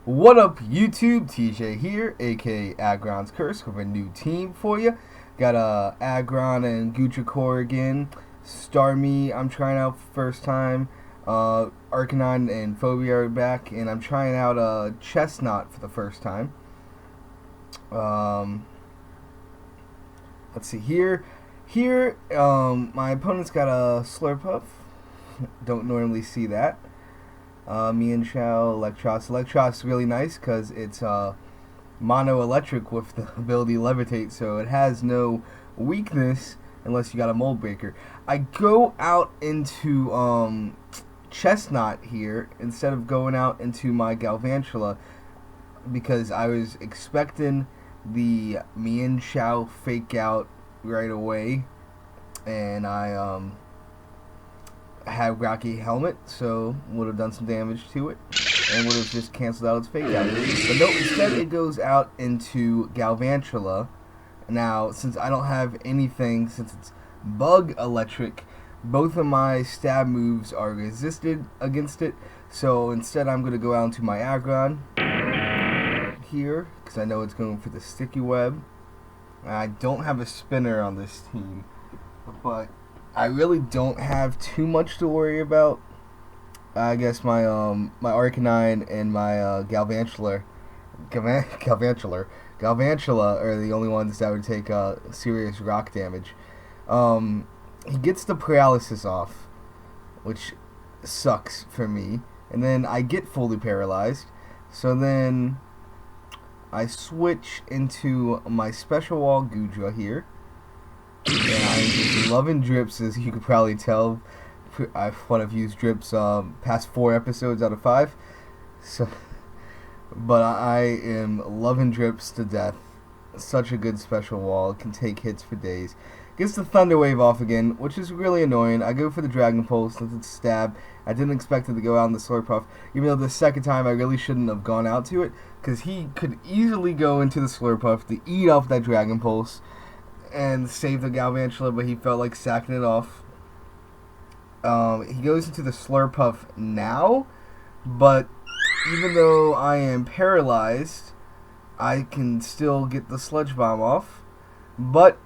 What up, YouTube? TJ here, aka Agron's Curse, with a new team for you. Got Agron and Gutra again. Starmie, I'm trying out for first time. Arcanine and Phobia are back, and I'm trying out Chestnut for the first time. Let's see here. My opponent's got a Slurpuff. Don't normally see that. Mienshao, Electros. Electros is really nice because it's mono electric with the ability to levitate, so it has no weakness unless you got a mold breaker. I go out into Chestnut here instead of going out into my Galvantula because I was expecting the Mienshao fake out right away, and I had Rocky Helmet, so would have done some damage to it and would have just canceled out its fake out. But no, instead it goes out into Galvantula. Now, since I don't have anything, since it's bug electric, both of my stab moves are resisted against it, so instead I'm going to go out into my Agron here, because I know it's going for the sticky web. I don't have a spinner on this team, but I really don't have too much to worry about. I guess my my Arcanine and my Galvantula are the only ones that would take serious rock damage. He gets the paralysis off, which sucks for me, and then I get fully paralyzed. So then I switch into my Special Wall Gudra here. And I'm just loving drips, as you could probably tell. I've used drips past 4 episodes out of 5. So, but I am loving drips to death. Such a good special wall. It can take hits for days. Gets the Thunder Wave off again, which is really annoying. I go for the Dragon Pulse with its stab. I didn't expect it to go out in the Slurpuff, even though the second time I really shouldn't have gone out to it, because he could easily go into the Slurpuff to eat off that Dragon Pulse and save the Galvantula, but he felt like sacking it off. He goes into the Slurpuff now, but even though I am paralyzed, I can still get the Sludge Bomb off. But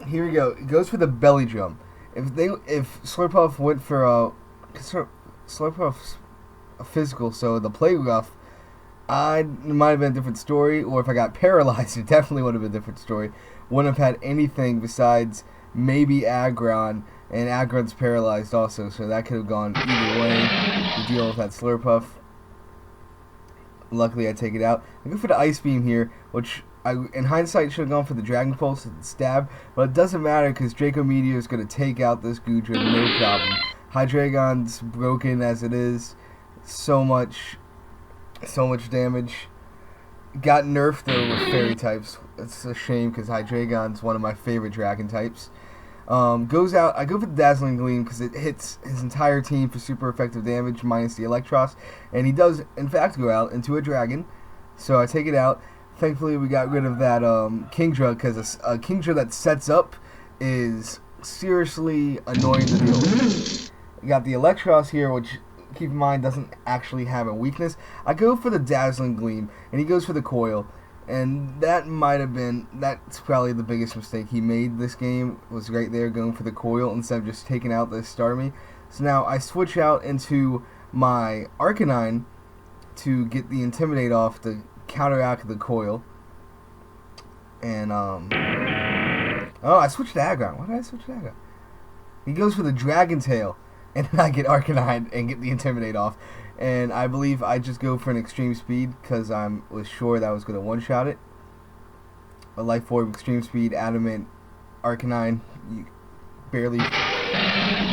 here we go. It goes for the Belly Drum. If Slurpuff went for Slurpuff's a physical, so the Play Rough, it might have been a different story, or if I got paralyzed, it definitely would have been a different story. Wouldn't have had anything besides maybe Agron, and Agron's paralyzed also, so that could have gone either way to deal with that Slurpuff. Luckily, I take it out. I go for the Ice Beam here, which in hindsight should have gone for the Dragon Pulse and stab, but it doesn't matter because Draco Meteor is going to take out this Gudra, no problem. Hydreigon's broken as it is, so much damage. Got nerfed though with fairy types. It's a shame because Hydreigon's one of my favorite dragon types. Goes out. I go for the Dazzling Gleam because it hits his entire team for super effective damage minus the Electros, and he does in fact go out into a dragon. So I take it out. Thankfully we got rid of that Kingdra, because a Kingdra that sets up is seriously annoying to deal with. We got the Electros here, which, keep in mind, doesn't actually have a weakness. I go for the Dazzling Gleam, and he goes for the Coil, and that's probably the biggest mistake he made this game, was right there going for the Coil instead of just taking out the Starmie. So now I switch out into my Arcanine to get the Intimidate off to counteract the Coil. And, I switched to Agron. Why did I switch to Agron? He goes for the Dragon Tail, and then I get Arcanine and get the Intimidate off. And I believe I just go for an Extreme Speed because I was sure that I was going to one-shot it. A Life Orb, Extreme Speed, Adamant, Arcanine,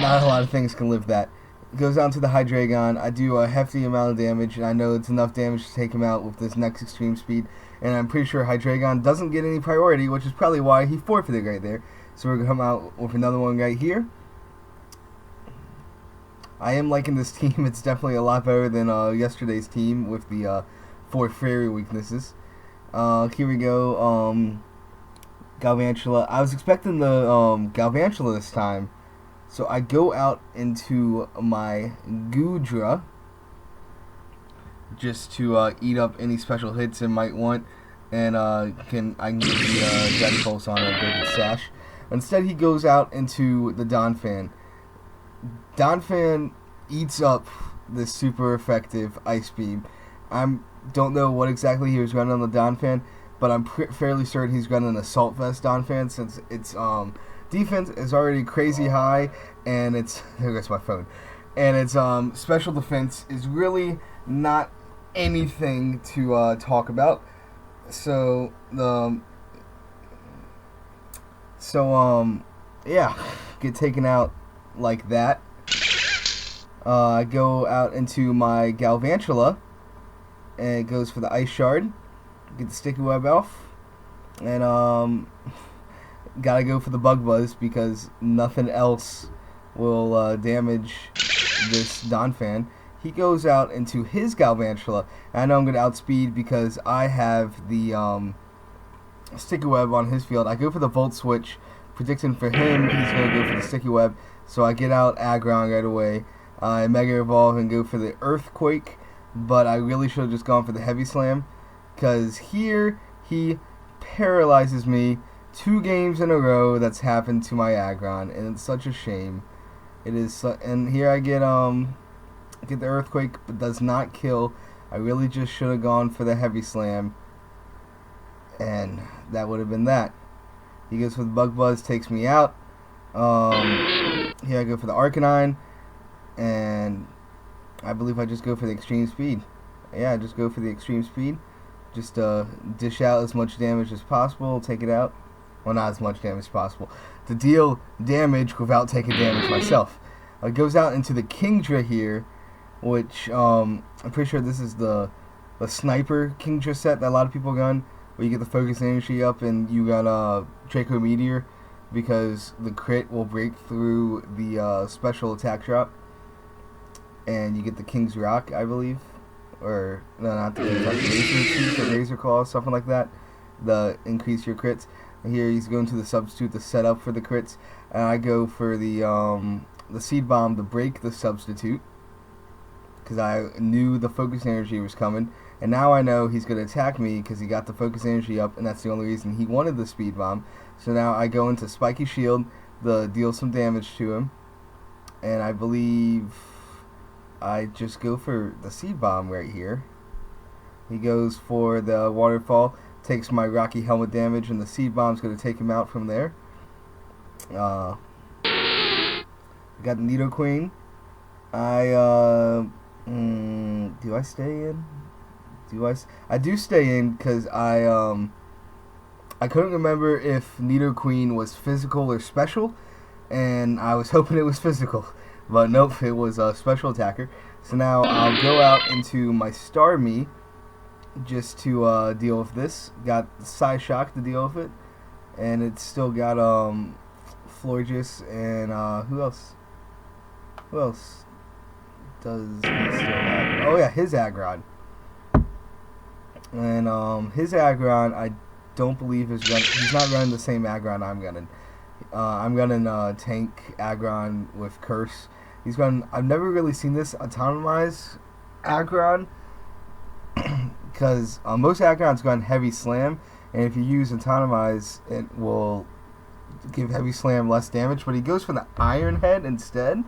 not a lot of things can live that. It goes on to the Hydreigon. I do a hefty amount of damage, and I know it's enough damage to take him out with this next Extreme Speed. And I'm pretty sure Hydreigon doesn't get any priority, which is probably why he forfeited right there. So we're going to come out with another one right here. I am liking this team. It's definitely a lot better than yesterday's team with the 4 fairy weaknesses. Here we go. Galvantula. I was expecting the Galvantula this time, So I go out into my Gudra, just to eat up any special hits it might want, and I can get the Dragon Pulse on a break its sash. Instead, he goes out into the Donphan. Donphan eats up this super effective Ice Beam. I don't know what exactly he was running on the Donphan, but I'm fairly certain he's running an Assault Vest Donphan, since its defense is already crazy high, and its there goes my phone, and its special defense is really not anything to talk about. So yeah, get taken out like that. I go out into my Galvantula, and it goes for the Ice Shard. Get the Sticky Web off, and gotta go for the Bug Buzz because nothing else will damage this Donphan. He goes out into his Galvantula. I know I'm gonna outspeed because I have the Sticky Web on his field. I go for the Volt Switch, predicting for him he's gonna go for the Sticky Web, so I get out Aggron right away. I Mega Evolve and go for the Earthquake, but I really should have just gone for the Heavy Slam, because here he paralyzes me 2 games in a row. That's happened to my Aggron, and it's such a shame. It is, and here I get the Earthquake, but does not kill. I really just should have gone for the Heavy Slam, and that would have been that. He goes for the Bug Buzz, takes me out. Here I go for the Arcanine, and I believe I just go for the Extreme Speed. Yeah, I just go for the Extreme Speed. Just dish out as much damage as possible, take it out. Well, not as much damage as possible. To deal damage without taking damage myself. It goes out into the Kingdra here, which I'm pretty sure this is the Sniper Kingdra set that a lot of people gun, where you get the Focus Energy up and you got Draco Meteor, because the crit will break through the special attack drop, and you get the King's Rock, I believe, or no, not the King's Rock, Razor Tooth or Razor Claw, something like that. The increase your crits. And here he's going to the Substitute to set up for the crits, and I go for the Seed Bomb to break the Substitute, because I knew the Focus Energy was coming, and now I know he's going to attack me because he got the Focus Energy up, and that's the only reason he wanted the Speed Bomb. So now I go into Spiky Shield to deal some damage to him, and I believe I just go for the Seed Bomb right here. He goes for the Waterfall, takes my Rocky Helmet damage, and the Seed Bomb's going to take him out from there. Got the Nidoqueen. Do I stay in? I do stay in because I couldn't remember if Nidoqueen was physical or special, and I was hoping it was physical, but nope, it was a special attacker. So now I'll go out into my Starmie just to deal with this. Got the Psyshock to deal with it, and it's still got Florges and who else? Who else does he still have? Oh yeah, his Aggron. And his Aggron, I don't believe he's not running the same Aggron I'm running. I'm running Tank Aggron with Curse. He's running. I've never really seen this autonomize Aggron, because most Aggrons run Heavy Slam, and if you use autonomize, it will give Heavy Slam less damage. But he goes for the Iron Head instead.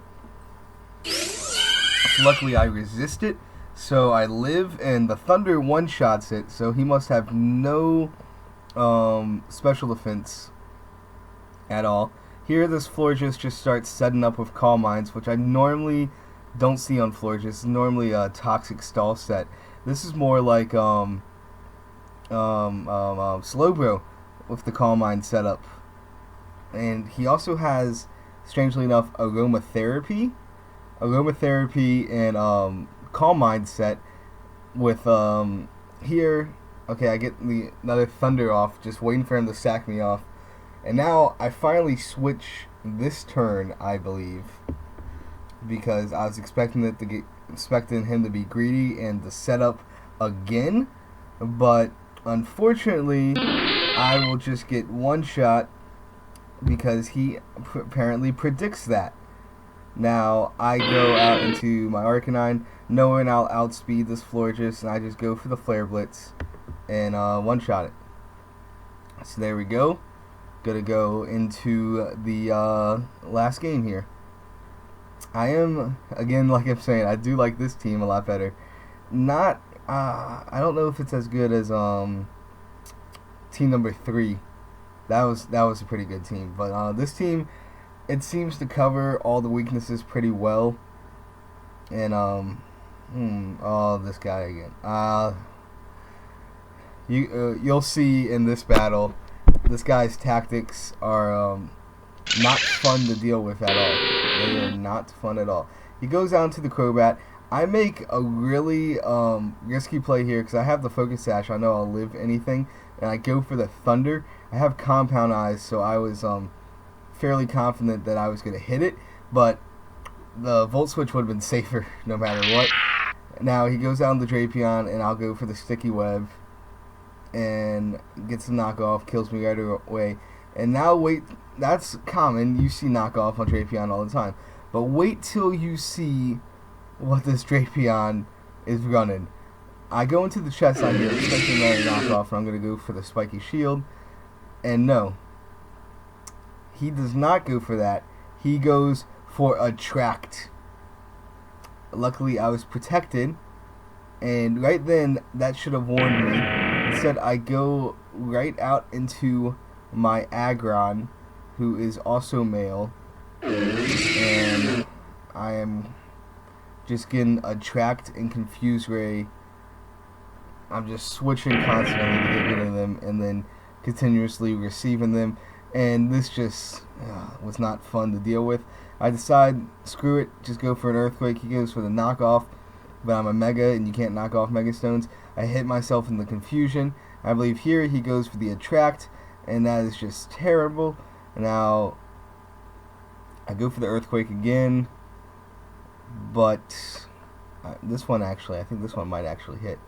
Luckily, I resist it, so I live, and the Thunder one-shots it, so he must have no special defense at all. Here, this Florges just starts setting up with Calm Minds, which I normally don't see on Florges. It's normally a Toxic Stall set. This is more like Slowbro with the Calm Mind setup. And he also has, strangely enough, Aromatherapy and Calm Mind set with here. Okay, I get another Thunder off, just waiting for him to sack me off. And now I finally switch this turn, I believe, because I was expecting him to be greedy and to set up again, but unfortunately I will just get one shot because he apparently predicts that. Now I go out into my Arcanine, knowing I'll outspeed this Florges, and I just go for the Flare Blitz and one-shot it. So there we go. Gonna go into the last game here. I am, again, like I'm saying, I do like this team a lot better. Not, I don't know if it's as good as team number 3. That was a pretty good team, but this team, it seems to cover all the weaknesses pretty well. And oh, this guy again. You'll see in this battle, this guy's tactics are not fun to deal with at all. They are not fun at all. He goes down to the Crobat. I make a really risky play here because I have the Focus Sash. I know I'll live anything, and I go for the Thunder. I have Compound Eyes, so I was fairly confident that I was going to hit it, but the Volt Switch would have been safer no matter what. Now he goes down the Drapion, and I'll go for the Sticky Web, and gets the knockoff, kills me right away. And now wait, that's common, you see knockoff on Drapion all the time, but wait till you see what this Drapion is running. I go into the chest side here, expecting another knockoff, and I'm going to go for the Spiky Shield, and no, he does not go for that. He goes for Attract. Luckily I was protected, and right then that should have warned me. Instead I go right out into my Aggron, who is also male, and I am just getting Attract and Confuse Ray. I'm just switching constantly to get rid of them and then continuously receiving them, and this just was not fun to deal with. I decide, screw it, just go for an Earthquake. He goes for the knockoff, but I'm a Mega and you can't knock off Mega Stones. I hit myself in the confusion. I believe here he goes for the Attract, and that is just terrible. Now I go for the Earthquake again, but this one actually, I think this one might actually hit.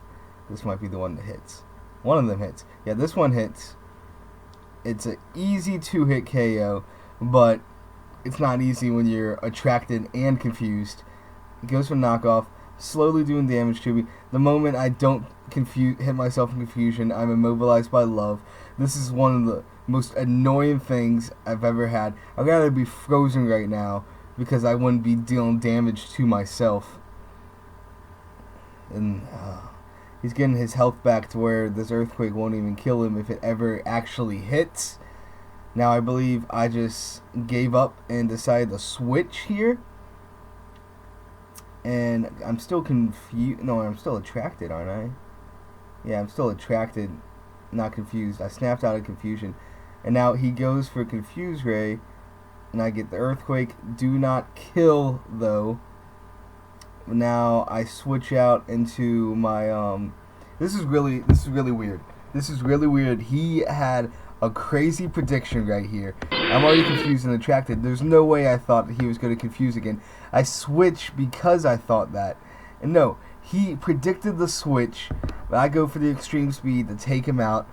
This might be the one that hits. One of them hits. Yeah, this one hits. It's an easy 2-hit KO, but it's not easy when you're attracted and confused. It goes for knockoff, slowly doing damage to me. The moment I don't hit myself in confusion, I'm immobilized by love. This is one of the most annoying things I've ever had. I'd rather be frozen right now because I wouldn't be dealing damage to myself. And he's getting his health back to where this Earthquake won't even kill him if it ever actually hits. Now I believe I just gave up and decided to switch here. And I'm still confused. No, I'm still attracted, aren't I? Yeah, I'm still attracted, not confused. I snapped out of confusion. And now he goes for Confuse Ray, and I get the Earthquake. Do not kill, though. Now I switch out into my this is really weird. This is really weird. He had a crazy prediction right here. I'm already confused and attracted. There's no way I thought that he was going to confuse again. I switched because I thought that. And no, he predicted the switch, but I go for the extreme speed to take him out,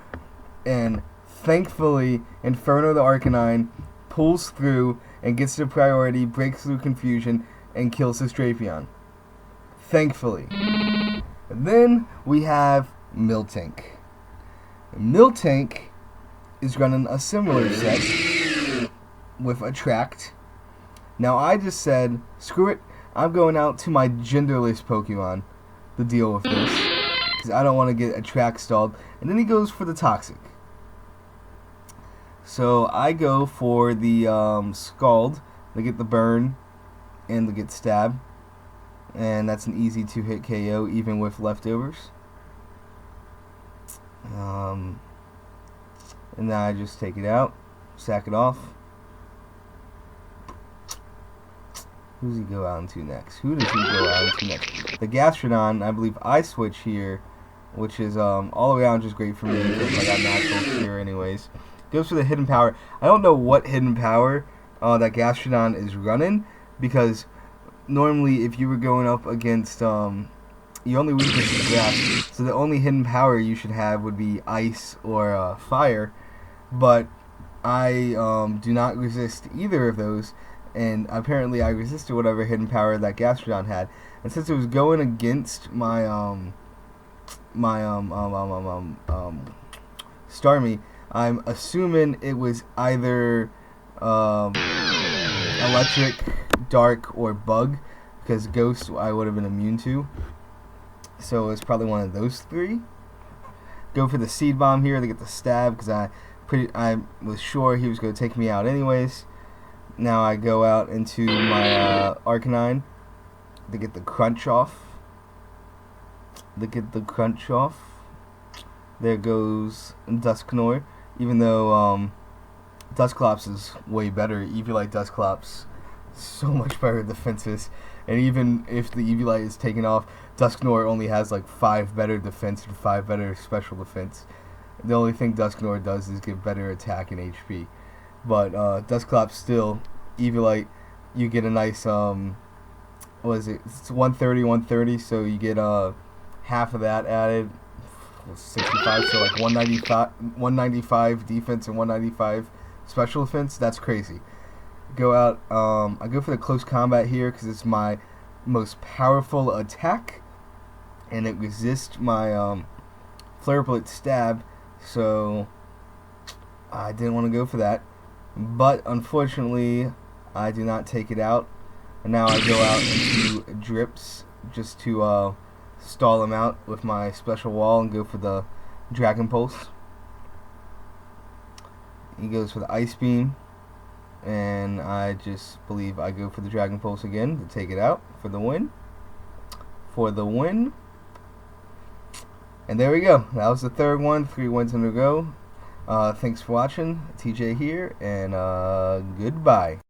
and thankfully Inferno the Arcanine pulls through and gets the priority, breaks through confusion, and kills his Drapion. Thankfully. And then we have Miltank. Miltank is running a similar set with Attract. Now I just said, screw it, I'm going out to my genderless Pokemon to deal with this, because I don't want to get Attract stalled. And then he goes for the Toxic. So I go for the Scald to get the Burn and to get Stab. And that's an easy 2-hit KO even with leftovers. And then I just take it out, sack it off. Who does he go out into next? Who does he go out into next? The Gastrodon, I believe I switch here, which is all around just great for me because I got natural cure anyways. Goes for the Hidden Power. I don't know what Hidden Power that Gastrodon is running, because normally if you were going up against you only weakness is grass, so the only hidden power you should have would be ice or fire, but I do not resist either of those, and apparently I resisted whatever hidden power that Gastrodon had. And since it was going against my Starmie, I'm assuming it was either electric, dark, or bug, because ghost I would have been immune to. So it's probably one of those three. Go for the seed bomb here to get the stab, because I was sure he was going to take me out anyways. Now I go out into my Arcanine to get the crunch off. There goes Dusknoir. Even though Dusclops is way better, Eviolite Dusclops so much better defenses. And even if the Eviolite is taken off, Dusknoir only has like 5 better defense and 5 better special defense. The only thing Dusknoir does is give better attack and HP. But Dusclops still, Eviolite, you get a nice what is it? It's 130, so you get half of that added. 65, so like 195 defense and 195 special defense. That's crazy. Go out. I go for the close combat here because it's my most powerful attack, and it resists my Flare Blitz stab. So I didn't want to go for that, but unfortunately, I do not take it out. And now I go out into Drips just to stall him out with my special wall and go for the Dragon Pulse. He goes for the Ice Beam, and I just believe I go for the Dragon Pulse again to take it out for the win. And there we go. That was the third one. 3 wins in a row. Thanks for watching. TJ here, and goodbye.